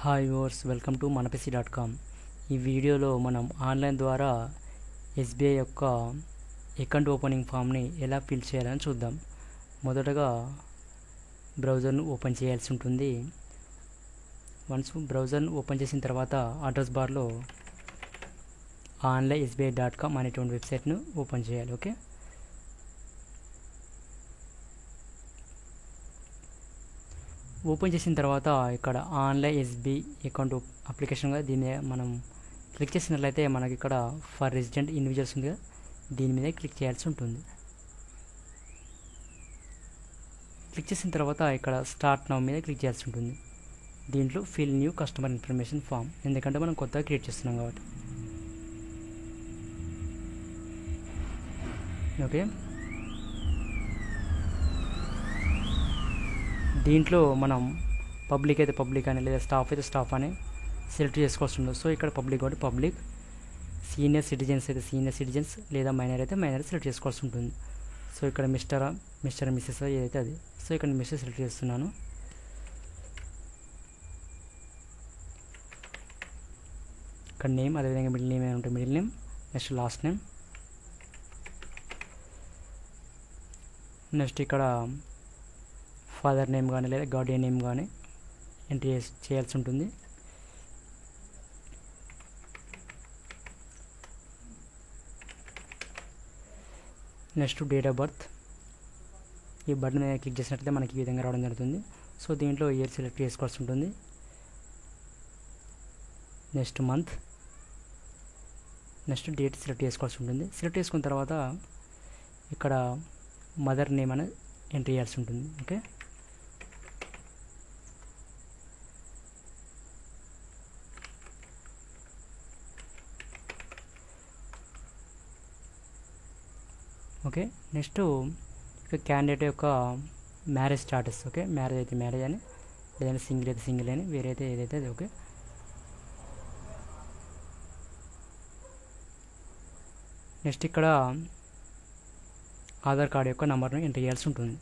Hi viewers, welcome to manapc.com. ఈ వీడియోలో మనం ఆన్లైన్ ద్వారా ఎస్బీఐ యొక్క అకౌంట్ ఓపెనింగ్ ఫామ్ని ఎలా ఫిల్ చేయాలని చూద్దాం. మొదటగా బ్రౌజర్ను ఓపెన్ చేయాల్సి ఉంటుంది. వన్స్ బ్రౌజర్ను ఓపెన్ చేసిన తర్వాత అడ్రస్ బార్లో onlinesbi.com అనేటువంటి వెబ్సైట్ను ఓపెన్ చేయాలి. ఓకే, ఓపెన్ చేసిన తర్వాత ఇక్కడ ఆన్లైన్ ఎస్బీఐ అకౌంట్ అప్లికేషన్గా దీన్ని మనం క్లిక్ చేసినట్లయితే మనకి ఇక్కడ ఫర్ రెసిడెంట్ ఇండివిజువల్స్ ఉంది కదా, దీని మీద క్లిక్ చేయాల్సి ఉంటుంది. క్లిక్ చేసిన తర్వాత ఇక్కడ స్టార్ట్ నౌ మీద క్లిక్ చేయాల్సి ఉంటుంది. దీంట్లో fill new customer information form, ఎందుకంటే మనం కొత్తగా క్రియేట్ చేస్తున్నాం కాబట్టి. ఓకే, దీంట్లో మనం పబ్లిక్ అయితే పబ్లిక్ అని, లేదా స్టాఫ్ అయితే స్టాఫ్ అని సెలెక్ట్ చేసుకోవాల్సి ఉంటుంది. సో ఇక్కడ పబ్లిక్ కాబట్టి పబ్లిక్, సీనియర్ సిటిజన్స్ అయితే సీనియర్ సిటిజన్స్, లేదా మైనర్ అయితే మైనర్ సెలెక్ట్ చేసుకోవాల్సి ఉంటుంది. సో ఇక్కడ మిస్టర్ మిస్సెస్ ఏదైతే అది. సో ఇక్కడ మిస్టర్ సెలెక్ట్ చేస్తున్నాను. ఇక్కడ నేమ్, అదేవిధంగా మిడిల్ నేమ్ ఏమైనా ఉంటే middle name, next last name, next ఇక్కడ ఫాదర్ నేమ్ కానీ లేదా గార్డియన్ నేమ్ కానీ ఎంట్రీ చేయాల్సి ఉంటుంది. నెక్స్ట్ డేట్ ఆఫ్ బర్త్, ఈ బటన్ మీద క్లిక్ చేసినట్లయితే మనకి ఈ విధంగా రావడం జరుగుతుంది. సో దీంట్లో ఇయర్ సెలెక్ట్ చేసుకోవాల్సి ఉంటుంది. Next month, next date select చేసుకోవాల్సి ఉంటుంది. సెలెక్ట్ చేసుకున్న తర్వాత ఇక్కడ మదర్ నేమ్ అనేది ఎంట్రీ చేయాల్సి ఉంటుంది. ఓకే, ఓకే నెక్స్ట్ ఇక క్యాండిడేట్ యొక్క మ్యారేజ్ స్టాటస్. ఓకే, మ్యారేజ్ అయితే మ్యారేజ్ అని, లేదంటే సింగిల్ అయితే సింగిల్ అని, వేరే అయితే ఏదైతే అది. ఓకే, నెక్స్ట్ ఇక్కడ ఆధార్ కార్డ్ యొక్క నెంబర్ను ఎంటర్ చేయాల్సి ఉంటుంది.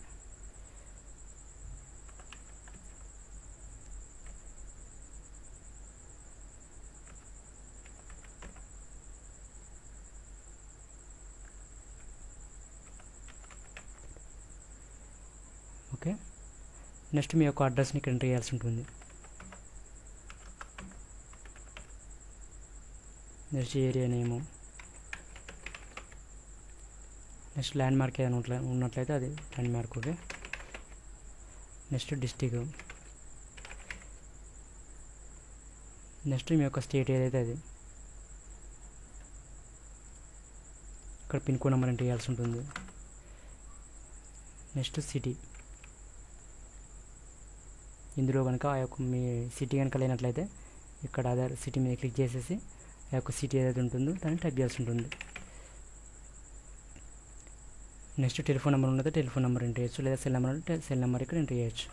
ఓకే, నెక్స్ట్ మీ యొక్క అడ్రస్ని ఇక్కడ ఎంటర్ చేయాల్సి ఉంటుంది. Next area name, next landmark ఏదైనా ఉన్నట్లయితే అది landmark. Okay, next district, next మీ యొక్క స్టేట్ ఏదైతే అది. ఇక్కడ పిన్ కోడ్ నెంబర్ ఎంటర్ చేయాల్సి ఉంటుంది. నెక్స్ట్ సిటీ, ఇందులో కనుక ఆ యొక్క మీ సిటీ కనుక లేనట్లయితే ఇక్కడ అదర్ సిటీ మీద క్లిక్ చేసేసి ఆ యొక్క సిటీ ఏదైతే ఉంటుందో దాన్ని టైప్ చేయాల్సి ఉంటుంది. నెక్స్ట్ టెలిఫోన్ నెంబర్ ఉన్నది, టెలిఫోన్ నెంబర్ ఎంటర్ చేయొచ్చు, లేదా సెల్ నెంబర్ ఉంటే సెల్ నెంబర్ ఇక్కడ ఎంటర్ చేయొచ్చు.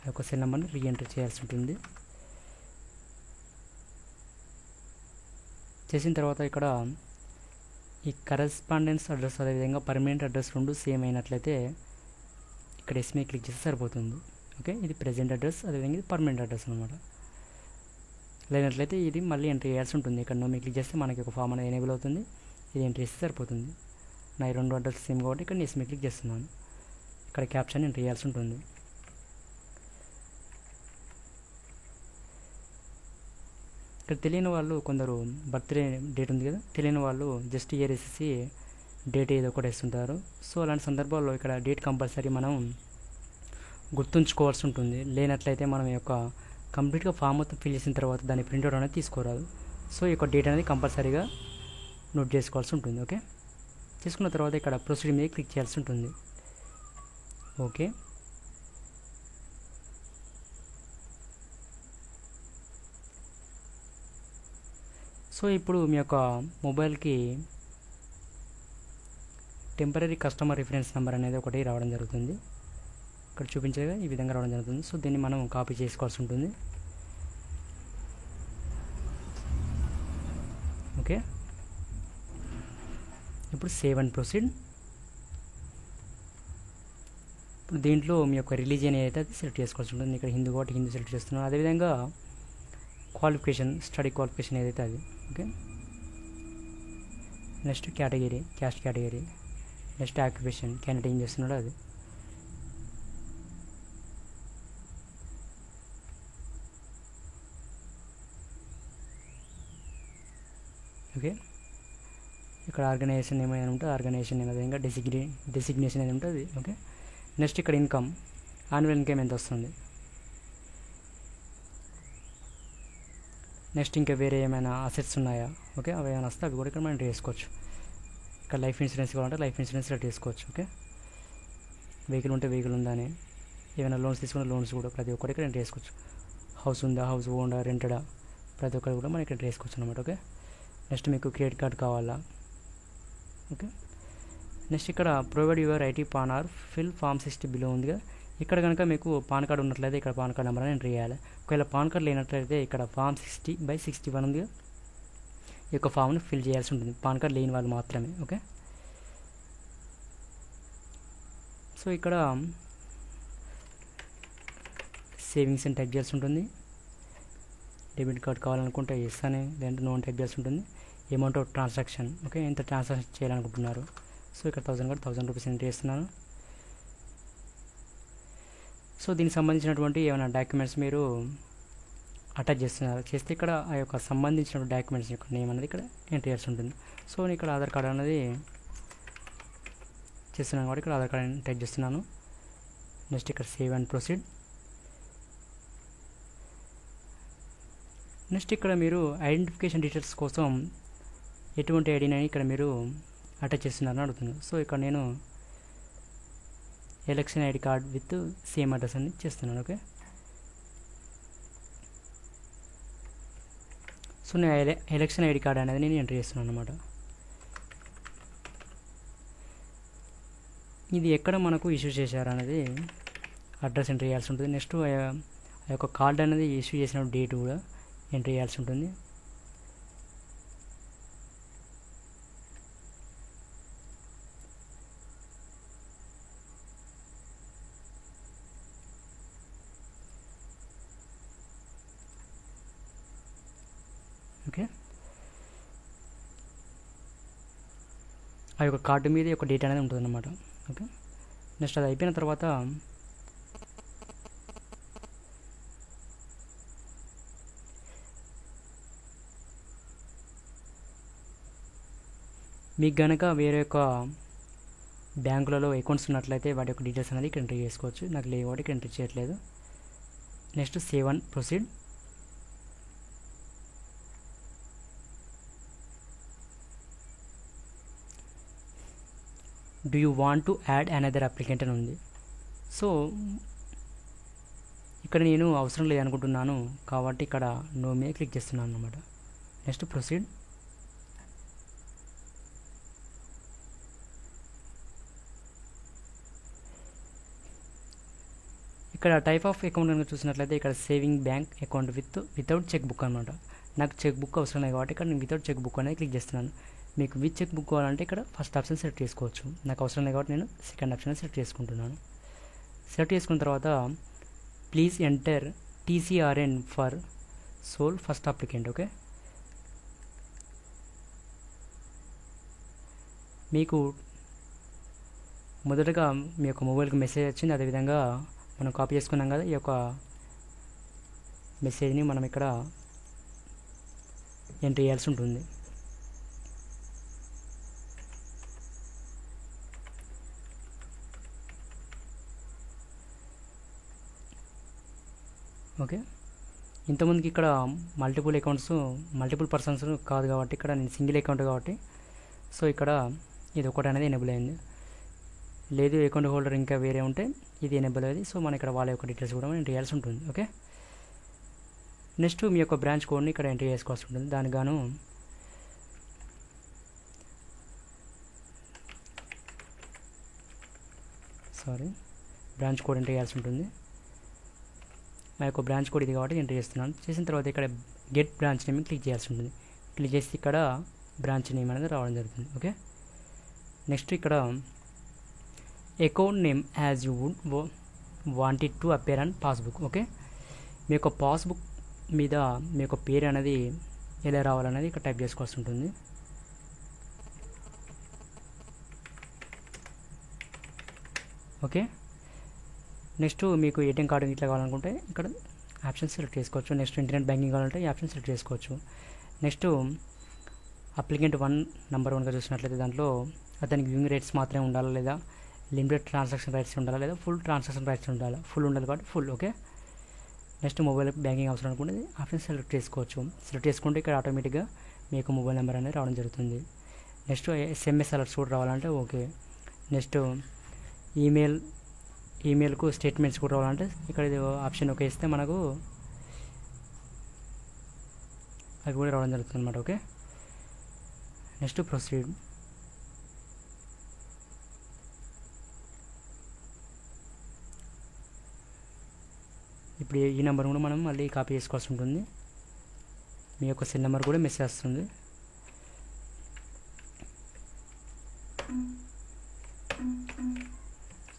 ఆ యొక్క సెల్ నెంబర్ని రీఎంటర్ చేయాల్సి ఉంటుంది. చేసిన తర్వాత ఇక్కడ ఈ కరెస్పాండెన్స్ అడ్రస్, అదేవిధంగా పర్మనెంట్ అడ్రస్ రెండు సేమ్ అయినట్లయితే ఇక్కడ ఎస్మే క్లిక్ చేస్తే సరిపోతుంది. ఓకే, ఇది ప్రెజెంట్ అడ్రస్, అదేవిధంగా ఇది పర్మనెంట్ అడ్రస్ అనమాట. లేనట్లయితే ఇది మళ్ళీ ఎంట్రీ చేయాల్సి ఉంటుంది. ఇక్కడ నో క్లిక్ చేస్తే మనకి ఒక ఫామ్ అనేది ఎనేబుల్ అవుతుంది. ఇది ఎంట్రీ చేస్తే సరిపోతుంది. నా ఈ రెండు అడ్రస్ సేమ్ కాబట్టి ఇక్కడ ఎస్మే క్లిక్ చేస్తున్నాను. ఇక్కడ క్యాప్షన్ ఎంట్రీ చేయాల్సి ఉంటుంది. ఇక్కడ తెలియని వాళ్ళు కొందరు బర్త్డే డేట్ ఉంది కదా, తెలియని వాళ్ళు జస్ట్ ఇయర్ వేసేసి డేట్ ఏదో ఒకటి వేస్తుంటారు. సో అలాంటి సందర్భాల్లో ఇక్కడ డేట్ కంపల్సరీ మనం గుర్తుంచుకోవాల్సి ఉంటుంది. లేనట్లయితే మనం యొక్క కంప్లీట్గా ఫామ్ మొత్తం ఫిల్ చేసిన తర్వాత దాని ప్రింట్అవుట్ అనేది తీసుకోరాదు. సో ఈ యొక్క డేట్ అనేది కంపల్సరీగా నోట్ చేసుకోవాల్సి ఉంటుంది. ఓకే, చేసుకున్న తర్వాత ఇక్కడ ప్రొసీడ్ మీద క్లిక్ చేయాల్సి ఉంటుంది. ఓకే, సో ఇప్పుడు మీ యొక్క మొబైల్కి టెంపరీ కస్టమర్ రిఫరెన్స్ నెంబర్ అనేది ఒకటి రావడం జరుగుతుంది. ఇక్కడ చూపించగా ఈ విధంగా రావడం జరుగుతుంది. సో దీన్ని మనం కాపీ చేసుకోవాల్సి ఉంటుంది. ఓకే, ఇప్పుడు సేవ్ అండ్ ప్రొసీడ్. ఇప్పుడు దీంట్లో మీ యొక్క రిలీజియన్ ఏదైతే అది సెలెక్ట్ చేసుకోవాల్సి ఉంటుంది. ఇక్కడ హిందూ కాబట్టి హిందూ సెలెక్ట్ చేస్తున్నాను. అదేవిధంగా క్వాలిఫికేషన్, స్టడీ క్వాలిఫికేషన్ ఏదైతే అది. Okay, next category, caste category. Next occupation, candidate ఏం చేస్తున్నాడో అది. ఓకే, ఇక్కడ ఆర్గనైజేషన్ ఏమైనా ఉంటే ఆర్గనైజేషన్ ఏమైనా డెసిగ్నేషన్ ఏది ఉంటుంది. ఓకే, నెక్స్ట్ ఇక్కడ ఇన్కమ్, యాన్యువల్ ఇన్కమ్ ఎంత వస్తుంది. నెక్స్ట్ ఇంకా వేరే ఏమైనా అసెట్స్ ఉన్నాయా. ఓకే, అవి ఏమైనా వస్తే అవి కూడా ఇక్కడ మనం ఎంటర్ చేసుకోవచ్చు. ఇక్కడ లైఫ్ ఇన్సూరెన్స్ కావాలంటే లైఫ్ ఇన్సూరెన్స్ సెలెక్ట్ చేసుకోవచ్చు. ఓకే, వెహికల్ ఉంటే వెహికల్ ఉందా అని, ఏమైనా లోన్స్ తీసుకున్న లోన్స్ కూడా ప్రతి ఒక్కటి ఇక్కడ ఎంటర్ చేసుకోవచ్చు. హౌస్ ఉందా, హౌస్ ఓన్డా, రెంటెడా, ప్రతి ఒక్కటి కూడా మనం ఇక్కడ ఎంటర్ చేసుకోవచ్చు అనమాట. ఓకే, నెక్స్ట్ మీకు క్రెడిట్ కార్డ్ కావాలా. ఓకే, నెక్స్ట్ ఇక్కడ provide your IT PAN or fill form 60 below ఉందిగా. ఇక్కడ కనుక మీకు పాన్ కార్డ్ ఉన్నట్లయితే ఇక్కడ పాన్ కార్డ్ నెంబర్ అని ఎంటర్ చేయాలి. ఒకవేళ పాన్ కార్డ్ లేనట్లయితే ఇక్కడ ఫామ్ 60/61 ఉందిగా, ఈ యొక్క ఫామ్ని ఫిల్ చేయాల్సి ఉంటుంది, పాన్ కార్డ్ లేని వాళ్ళు మాత్రమే. ఓకే, సో ఇక్కడ సేవింగ్స్ అని టైప్ చేయాల్సి ఉంటుంది. డెబిట్ కార్డ్ కావాలనుకుంటే ఎస్ అని, లేదంటే నో అని టైప్ చేయాల్సి ఉంటుంది. అమౌంట్ ఆఫ్ ట్రాన్సాక్షన్, ఓకే, ఎంత ట్రాన్సాక్షన్ చేయాలనుకుంటున్నారు. సో ఇక్కడ 1000 రూపీస్ ఎంటర్ చేస్తున్నాను. సో దీనికి సంబంధించినటువంటి ఏమైనా డాక్యుమెంట్స్ మీరు అటాచ్ చేస్తే ఇక్కడ ఆ యొక్క సంబంధించిన డాక్యుమెంట్స్ యొక్క నేమ్ అనేది ఇక్కడ ఎంటర్ చేయాల్సి ఉంటుంది. సో నేను ఇక్కడ ఆధార్ కార్డ్ అనేది చేస్తున్నాను కాబట్టి ఇక్కడ ఆధార్ కార్డ్ టైప్ చేస్తున్నాను. నెక్స్ట్ ఇక్కడ సేవ్ అండ్ ప్రొసీడ్. నెక్స్ట్ ఇక్కడ మీరు ఐడెంటిఫికేషన్ డీటెయిల్స్ కోసం ఎటువంటి ఐడిని ఇక్కడ మీరు అటాచ్ చేస్తున్నారని అడుగుతుంది. సో ఇక్కడ నేను election ID card with same address అని చేస్తున్నాను. ఓకే, సో నేను ఎలక్షన్ ఐడి కార్డ్ అనేది నేను ఎంటర్ చేస్తున్నాను అనమాట. ఇది ఎక్కడ మనకు ఇష్యూ చేశారు అనేది అడ్రస్ ఎంటర్ చేయాల్సి ఉంటుంది. నెక్స్ట్ ఆ యొక్క కార్డ్ అనేది ఇష్యూ చేసిన డేట్ కూడా ఎంటర్ చేయాల్సి ఉంటుంది. ఓకే, ఆ యొక్క కార్డు మీద ఒక డేట్ అనేది ఉంటుంది అన్నమాట. ఓకే, నెక్స్ట్ అది అయిపోయిన తర్వాత మీకు గనక వేరే యొక్క బ్యాంకులలో అకౌంట్స్ ఉన్నట్లయితే వాటి యొక్క డీటెయిల్స్ అనేది ఇక్కడ ఎంటర్ చేసుకోవచ్చు. నాకు లేవు వాటికి ఎంటర్ చేయట్లేదు. Next save and proceed. Do you want to add another applicant అని ఉంది. సో ఇక్కడ నేను అవసరం లేదనుకుంటున్నాను కాబట్టి ఇక్కడ నో మీద క్లిక్ చేస్తున్నాను అనమాట. Next proceed. ఇక్కడ టైప్ ఆఫ్ అకౌంట్ కనుక చూసినట్లయితే ఇక్కడ saving bank account without cheque book అనమాట. నాకు చెక్ బుక్ అవసరం లేదు కాబట్టి ఇక్కడ నేను వితౌట్ చెక్ బుక్ అనేది క్లిక్ చేస్తున్నాను. మీకు విత్ చెక్ బుక్ కావాలంటే ఇక్కడ ఫస్ట్ ఆప్షన్ సెలెక్ట్ చేసుకోవచ్చు. నాకు అవసరం లేదు కాబట్టి నేను సెకండ్ ఆప్షన్ సెలెక్ట్ చేసుకుంటున్నాను. సెలెక్ట్ చేసుకున్న తర్వాత please enter TCRN for sole first applicant. Okay, మీకు మొదటగా మీ యొక్క మొబైల్కి మెసేజ్ వచ్చింది. అదేవిధంగా మనం కాపీ చేసుకున్నాం కదా, ఈ యొక్క మెసేజ్ని మనం ఇక్కడ ఎంటర్ చేయాల్సి ఉంటుంది. ఓకే, ఇంతమందికి ఇక్కడ మల్టిపుల్ పర్సన్స్ కాదు కాబట్టి ఇక్కడ నేను సింగిల్ అకౌంట్ కాబట్టి సో ఇక్కడ ఇది ఒకటి అనేది ఎనేబుల్ అయింది. లేదు అకౌంట్ హోల్డర్ ఇంకా వేరే ఉంటే ఇది ఎనేబుల్ అయ్యేది. సో మన ఇక్కడ వాళ్ళ యొక్క డీటెయిల్స్ కూడా మనం ఎంటర్ చేయాల్సి ఉంటుంది. ఓకే, నెక్స్ట్ మీ యొక్క బ్రాంచ్ కోడ్ని ఇక్కడ ఎంటర్ చేసుకోవాల్సి ఉంటుంది. దానికి గాను బ్రాంచ్ కోడ్ ఎంటర్ చేయాల్సి ఉంటుంది. మా యొక్క బ్రాంచ్ కోడ్ ఇది కాబట్టి ఎంటర్ చేస్తున్నాను. చేసిన తర్వాత ఇక్కడ గెట్ బ్రాంచ్ నేమ్ క్లిక్ చేయాల్సి ఉంటుంది. క్లిక్ చేసి ఇక్కడ బ్రాంచ్ నేమ్ అనేది రావడం జరుగుతుంది. ఓకే, నెక్స్ట్ ఇక్కడ account name as you would want it to appear on passbook. Okay, మీ యొక్క పాస్బుక్ మీద మీ యొక్క పేరు అనేది ఎలా రావాలనేది ఇక్కడ టైప్ చేసుకోవాల్సి ఉంటుంది. ఓకే, నెక్స్ట్ మీకు ఏటీఎం కార్డు ఇట్లా కావాలనుకుంటే ఇక్కడ ఆప్షన్ సెలెక్ట్ చేసుకోవచ్చు. నెక్స్ట్ ఇంటర్నెట్ బ్యాంకింగ్ కావాలంటే ఈ ఆప్షన్ సెలెక్ట్ చేసుకోవచ్చు. నెక్స్ట్ అప్లికెంట్ 1 నెంబర్ 1గా చూసినట్లయితే దాంట్లో అతనికి వ్యూయింగ్ రైట్స్ మాత్రమే ఉండాలా, లేదా లిమిటెడ్ ట్రాన్సాక్షన్ రైట్స్ ఉండాలా, లేదా ఫుల్ ట్రాన్సాక్షన్ రైట్స్ ఉండాలా. ఫుల్ ఉండాలి కాబట్టి full. Okay, next mobile banking అవసరం అనుకుంటే ఆప్షన్ సెలెక్ట్ చేసుకోవచ్చు. సెలెక్ట్ చేసుకుంటే ఇక్కడ ఆటోమేటిక్గా మీకు మొబైల్ నెంబర్ అనేది రావడం జరుగుతుంది. నెక్స్ట్ SMS అలర్ట్స్ కూడా రావాలంటే ఓకే. నెక్స్ట్ ఈమెయిల్కు స్టేట్మెంట్స్ కూడా రావాలంటే ఇక్కడ ఇది ఆప్షన్ ఓకే ఇస్తే మనకు అవి కూడా రావడం జరుగుతుంది అన్నమాట. Okay, next proceed. ఇప్పుడు ఈ నెంబర్ కూడా మనం మళ్ళీ కాపీ చేసుకోవాల్సి ఉంటుంది. మీ యొక్క సెల్ నెంబర్ కూడా మెసేజ్ వస్తుంది.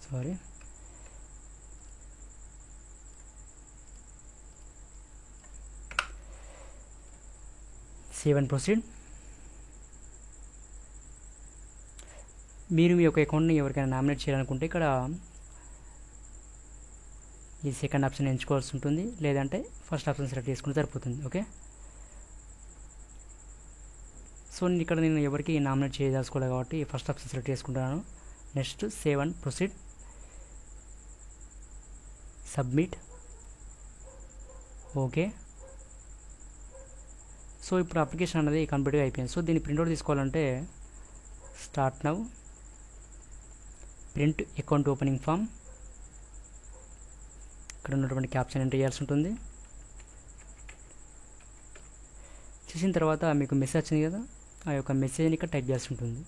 Sorry, save and proceed. మీరు మీ యొక్క అకౌంట్ని ఎవరికైనా నామినేట్ చేయాలనుకుంటే ఇక్కడ ఈ సెకండ్ ఆప్షన్ ఎంచుకోవాల్సి ఉంటుంది, లేదంటే ఫస్ట్ ఆప్షన్ సెలెక్ట్ చేసుకుంటే సరిపోతుంది. ఓకే, సో నేను ఎవరికి నామినేట్ చేయదలుచుకోలేదు కాబట్టి ఫస్ట్ ఆప్షన్ సెలెక్ట్ చేసుకుంటున్నాను. Next save and proceed, submit. Okay, so ఇప్పుడు అప్లికేషన్ అనేది కంప్లీట్గా అయిపోయింది. సో దీన్ని ప్రింట్అవుట్ తీసుకోవాలంటే start now, print account opening form, ఇక్కడ ఉన్నటువంటి క్యాప్షన్ ఎంటర్ చేయాల్సి ఉంటుంది. చేసిన తర్వాత మీకు మెసేజ్ వచ్చింది కదా, ఆ యొక్క మెసేజ్ని ఇక్కడ టైప్ చేయాల్సి ఉంటుంది.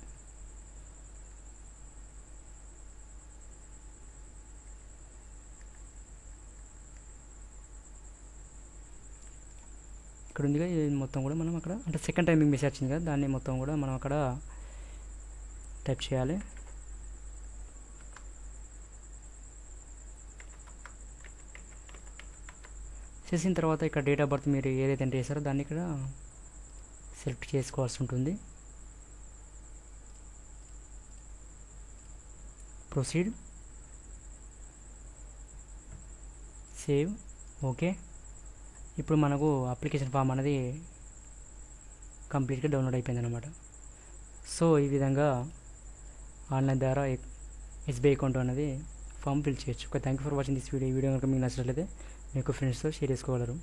ఇక్కడ ఉంది కదా, ఇది మొత్తం కూడా మనం అక్కడ అంటే సెకండ్ టైం మీకు మెసేజ్ వచ్చింది కదా, దాన్ని మొత్తం కూడా మనం అక్కడ టైప్ చేయాలి. చేసిన తర్వాత ఇక్కడ డేట్ ఆఫ్ బర్త్ మీరు ఏదైతే ఎంటర్ చేశారో దాన్ని ఇక్కడ సెలెక్ట్ చేసుకోవాల్సి ఉంటుంది. Proceed, save. ఓకే, ఇప్పుడు మనకు అప్లికేషన్ ఫామ్ అనేది కంప్లీట్గా డౌన్లోడ్ అయిపోయింది అనమాట. సో ఈ విధంగా ఆన్లైన్ ద్వారా SBI అకౌంట్ అనేది ఫామ్ ఫిల్ చేయొచ్చు. Okay, thank you for watching this video. ఈ వీడియో కనుక మీకు నచ్చినట్లయితే మీకు ఫ్రెండ్స్తో షేర్ చేసుకోగలరు.